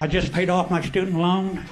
I just paid off my student loan.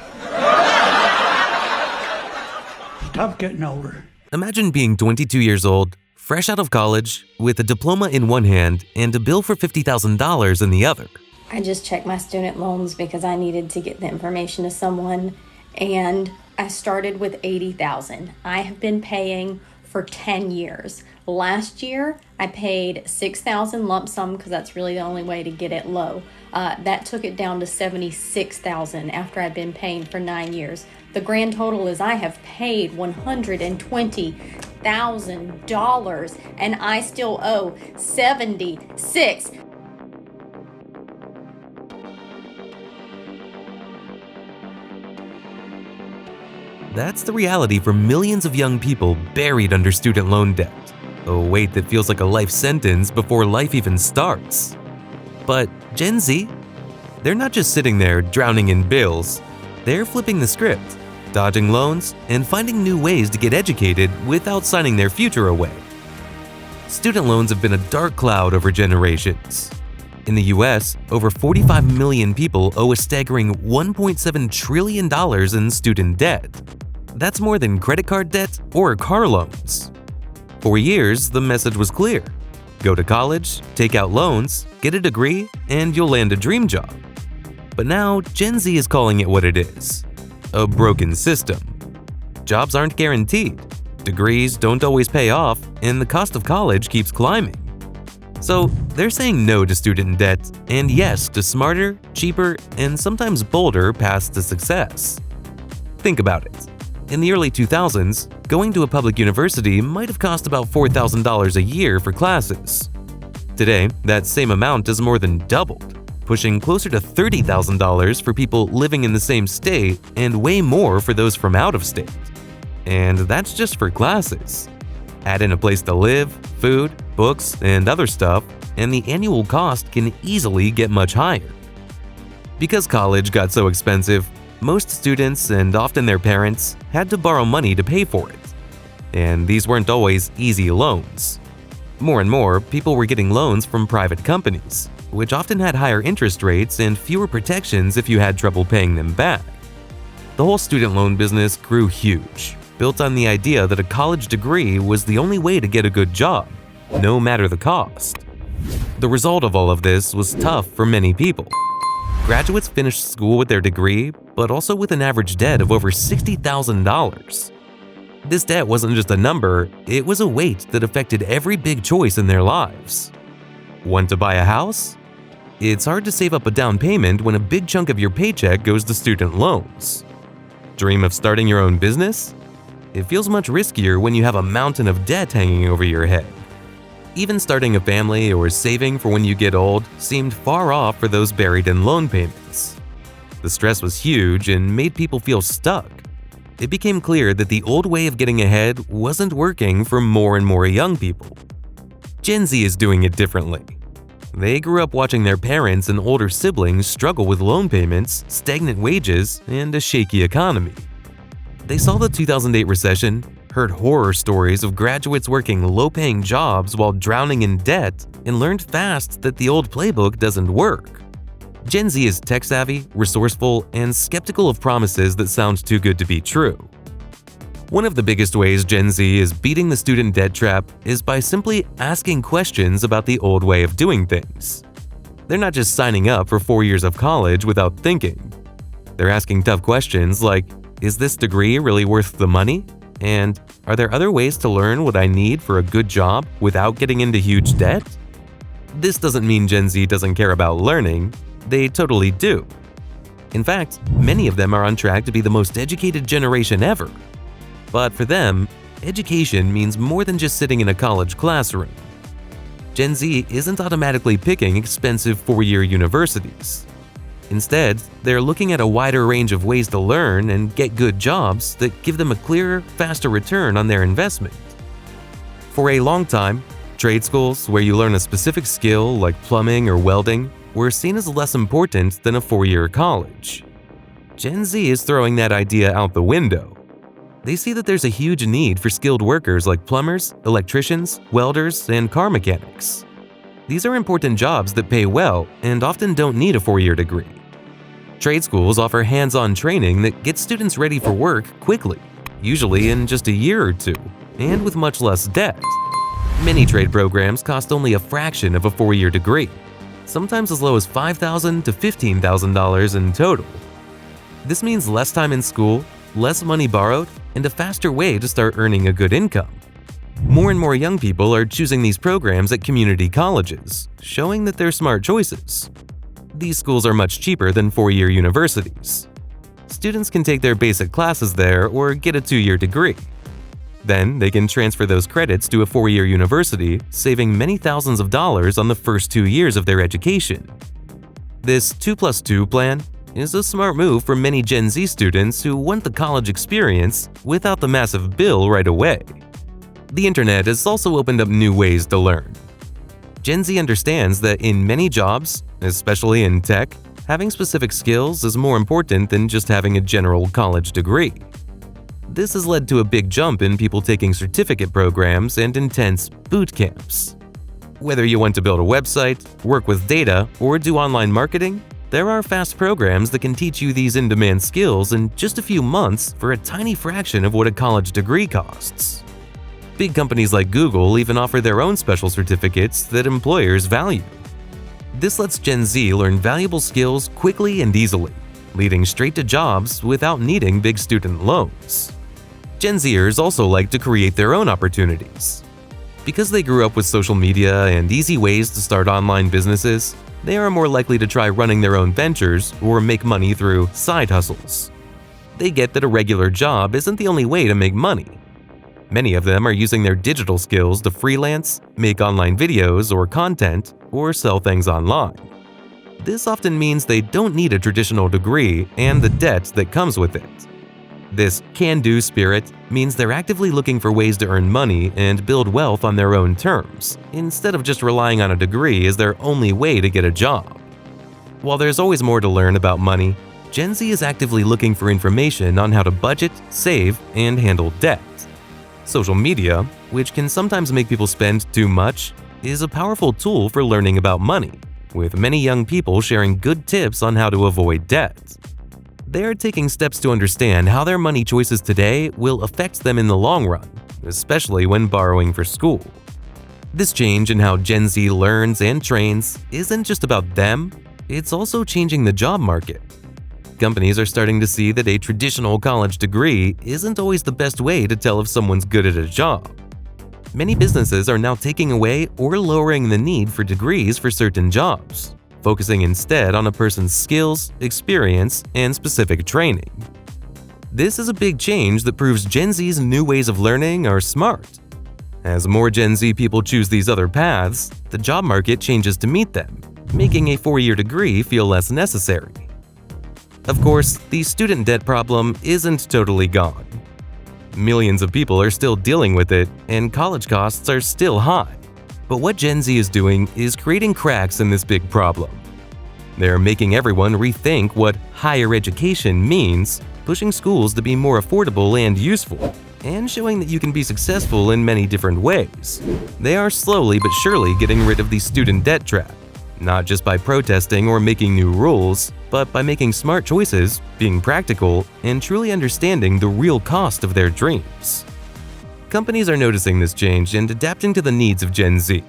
It's tough getting older. Imagine being 22 years old, fresh out of college, with a diploma in one hand and a bill for $50,000 in the other. I just checked my student loans because I needed to get the information to someone, and I started with $80,000. I have been paying for 10 years. Last year, I paid $6,000 lump sum because that's really the only way to get it low. That took it down to $76,000 after I've been paying for 9 years. The grand total is I have paid $120,000 and I still owe $76,000. That's the reality for millions of young people buried under student loan debt, a weight that feels like a life sentence before life even starts. But Gen Z? They're not just sitting there drowning in bills. They're flipping the script, dodging loans, and finding new ways to get educated without signing their future away. Student loans have been a dark cloud over generations. In the US, over 45 million people owe a staggering $1.7 trillion in student debt. That's more than credit card debt or car loans. For years, the message was clear. Go to college, take out loans, get a degree, and you'll land a dream job. But now, Gen Z is calling it what it is: a broken system. Jobs aren't guaranteed, degrees don't always pay off, and the cost of college keeps climbing. So they're saying no to student debt and yes to smarter, cheaper, and sometimes bolder paths to success. Think about it. In the early 2000s, going to a public university might have cost about $4,000 a year for classes. Today, that same amount has more than doubled, pushing closer to $30,000 for people living in the same state and way more for those from out of state. And that's just for classes. Add in a place to live, food, books, and other stuff, and the annual cost can easily get much higher. Because college got so expensive, most students, and often their parents, had to borrow money to pay for it. And these weren't always easy loans. More and more, people were getting loans from private companies, which often had higher interest rates and fewer protections if you had trouble paying them back. The whole student loan business grew huge, built on the idea that a college degree was the only way to get a good job, no matter the cost. The result of all of this was tough for many people. Graduates finished school with their degree, but also with an average debt of over $60,000. This debt wasn't just a number, it was a weight that affected every big choice in their lives. Want to buy a house? It's hard to save up a down payment when a big chunk of your paycheck goes to student loans. Dream of starting your own business? It feels much riskier when you have a mountain of debt hanging over your head. Even starting a family or saving for when you get old seemed far off for those buried in loan payments. The stress was huge and made people feel stuck. It became clear that the old way of getting ahead wasn't working for more and more young people. Gen Z is doing it differently. They grew up watching their parents and older siblings struggle with loan payments, stagnant wages, and a shaky economy. They saw the 2008 recession, heard horror stories of graduates working low-paying jobs while drowning in debt, and learned fast that the old playbook doesn't work. Gen Z is tech-savvy, resourceful, and skeptical of promises that sound too good to be true. One of the biggest ways Gen Z is beating the student debt trap is by simply asking questions about the old way of doing things. They're not just signing up for 4 years of college without thinking. They're asking tough questions like, is this degree really worth the money? And are there other ways to learn what I need for a good job without getting into huge debt? This doesn't mean Gen Z doesn't care about learning. They totally do. In fact, many of them are on track to be the most educated generation ever. But for them, education means more than just sitting in a college classroom. Gen Z isn't automatically picking expensive 4-year universities. Instead, they're looking at a wider range of ways to learn and get good jobs that give them a clearer, faster return on their investment. For a long time, trade schools where you learn a specific skill like plumbing or welding were seen as less important than a 4-year college. Gen Z is throwing that idea out the window. They see that there's a huge need for skilled workers like plumbers, electricians, welders, and car mechanics. These are important jobs that pay well and often don't need a 4-year degree. Trade schools offer hands-on training that gets students ready for work quickly, usually in just a year or two, and with much less debt. Many trade programs cost only a fraction of a 4-year degree, sometimes as low as $5,000 to $15,000 in total. This means less time in school, less money borrowed, and a faster way to start earning a good income. More and more young people are choosing these programs at community colleges, showing that they're smart choices. These schools are much cheaper than 4-year universities. Students can take their basic classes there or get a 2-year degree. Then they can transfer those credits to a 4-year university, saving many thousands of dollars on the first 2 years of their education. This 2+2 plan is a smart move for many Gen Z students who want the college experience without the massive bill right away. The internet has also opened up new ways to learn. Gen Z understands that in many jobs, especially in tech, having specific skills is more important than just having a general college degree. This has led to a big jump in people taking certificate programs and intense boot camps. Whether you want to build a website, work with data, or do online marketing, there are fast programs that can teach you these in-demand skills in just a few months for a tiny fraction of what a college degree costs. Big companies like Google even offer their own special certificates that employers value. This lets Gen Z learn valuable skills quickly and easily, leading straight to jobs without needing big student loans. Gen Zers also like to create their own opportunities. Because they grew up with social media and easy ways to start online businesses, they are more likely to try running their own ventures or make money through side hustles. They get that a regular job isn't the only way to make money. Many of them are using their digital skills to freelance, make online videos or content, or sell things online. This often means they don't need a traditional degree and the debt that comes with it. This can-do spirit means they're actively looking for ways to earn money and build wealth on their own terms, instead of just relying on a degree as their only way to get a job. While there's always more to learn about money, Gen Z is actively looking for information on how to budget, save, and handle debt. Social media, which can sometimes make people spend too much, is a powerful tool for learning about money, with many young people sharing good tips on how to avoid debt. They are taking steps to understand how their money choices today will affect them in the long run, especially when borrowing for school. This change in how Gen Z learns and trains isn't just about them, it's also changing the job market. Companies are starting to see that a traditional college degree isn't always the best way to tell if someone's good at a job. Many businesses are now taking away or lowering the need for degrees for certain jobs, focusing instead on a person's skills, experience, and specific training. This is a big change that proves Gen Z's new ways of learning are smart. As more Gen Z people choose these other paths, the job market changes to meet them, making a 4-year degree feel less necessary. Of course, the student debt problem isn't totally gone. Millions of people are still dealing with it, and college costs are still high. But what Gen Z is doing is creating cracks in this big problem. They're making everyone rethink what higher education means, pushing schools to be more affordable and useful, and showing that you can be successful in many different ways. They are slowly but surely getting rid of the student debt trap, not just by protesting or making new rules, but by making smart choices, being practical, and truly understanding the real cost of their dreams. Companies are noticing this change and adapting to the needs of Gen Z.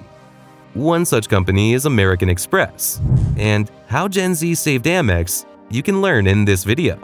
One such company is American Express, and how Gen Z saved Amex you can learn in this video.